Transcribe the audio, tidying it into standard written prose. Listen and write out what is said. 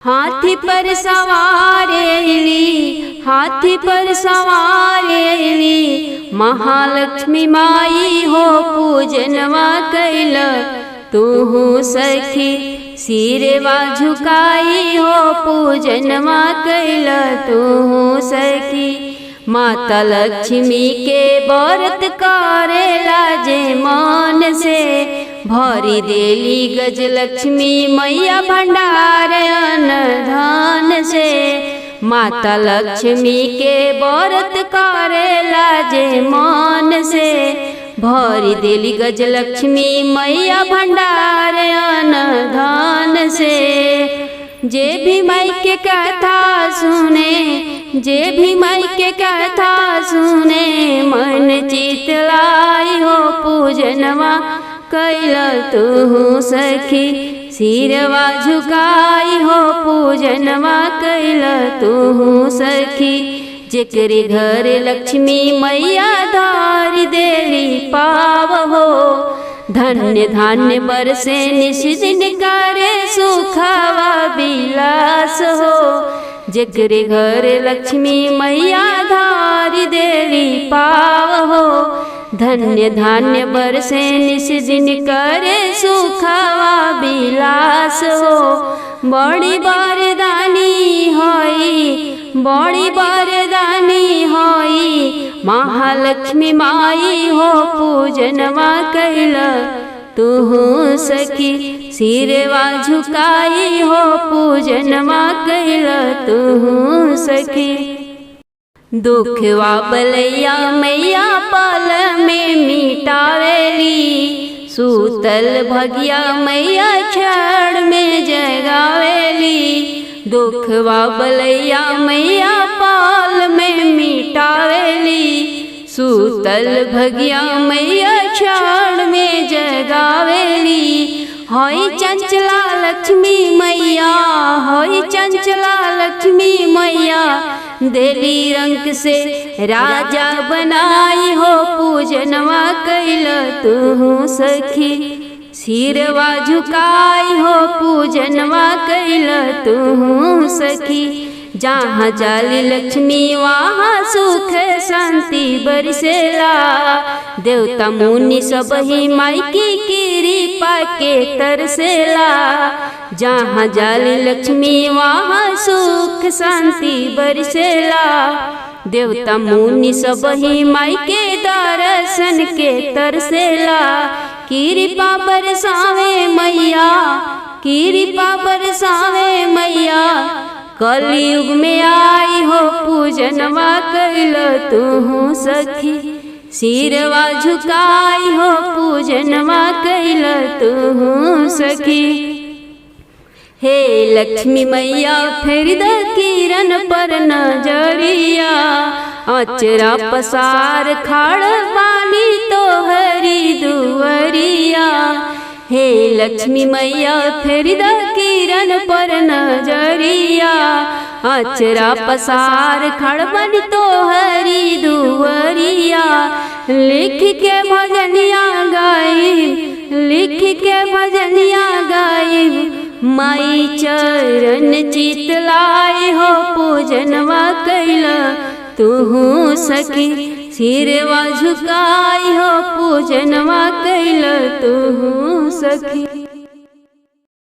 हाथी पर सवारेली, हाथी पर सवारेली, महालक्ष्मी माई हो पूजनवा कैल। तूहू सखी सिरवा झुकाई हो पूजनवा कैल। तूहू सखी माता लक्ष्मी के व्रत करेला जे मन से, भरी देली गजलक्ष्मी मैया भंडार अन्न धन से। माता लक्ष्मी के व्रत करेला जे मन से, भरी देली गजलक्ष्मी मैया भंडार अन्न धन से। जे भी माई के कथा सुने, जे भी माई के कथा सुने, मन चित लाई हो पूजनवा कैल। तूहू सखी सिरवा झुकाई हो पूजनवा कैल। तूहू सखी जेकरे घर लक्ष्मी मैया धारी देली पाव हो, धन्य धान्य बरसे निश्चिन करे सुखवा विलास हो। जेकरे घर लक्ष्मी मैया धारी देली पाव हो, धन्य धान्य बरसे निश्चिन करे सुखवा विलास हो। बड़ी वरदानी होई, बड़ी वरदानी होई, महालक्ष्मी माई हो पूजनवा कैल। तूहू सखी सिरवा झुकाई हो पूजनवा कैल। तूहू सखी दुखवा बलैया मैया पल में मिटावेली, सूतल भगिया मैया क्षण में जगावेली। दुखवा बलैया मैया पाल में मिटावेली, सूतल भगिया मैया क्षण में जगावेली। होई चंचला लक्ष्मी मैया, होई चंचला लक्ष्मी मैया, देली रंग से राजा बनाई हो पूजनवा कैल। तूहू सखी सिरवा झुकाई हो पूजनवा कैल। तूहू सखी जहाँ जाली लक्ष्मी वहाँ सुख शांति बरसेला। देवता मुनि सब ही माई की कृपा के तरसेला। जहाँ जाली लक्ष्मी वहाँ सुख शांति बरसेला। देवता मुनि सब ही माई के दर्शन के तरसेला। कृपा बरसावे मैया, कृपा बरसावे मैया, कलयुग में आई हो पूजनवा कैल। तूहू सखी सिरवा झुकाई हो पूजनवा कैल। तूहू सखी हे लक्ष्मी मैया फेर द किरण पर नजरिया, अचरा पसार खाड़ पानी तोहरी दुवरिया। हे लक्ष्मी मैया फेर द किरण पर नजरिया, अचरा पसार खड़बन तोहरी दुवरिया। लिख के भजनिया गाई, लिख के भजनिया गाई, माई चरण चितलाई हो पूजनवा कैल। तूहू सखी सिरवा झुकाई हो पूजनवा कैल। तूहू सखी।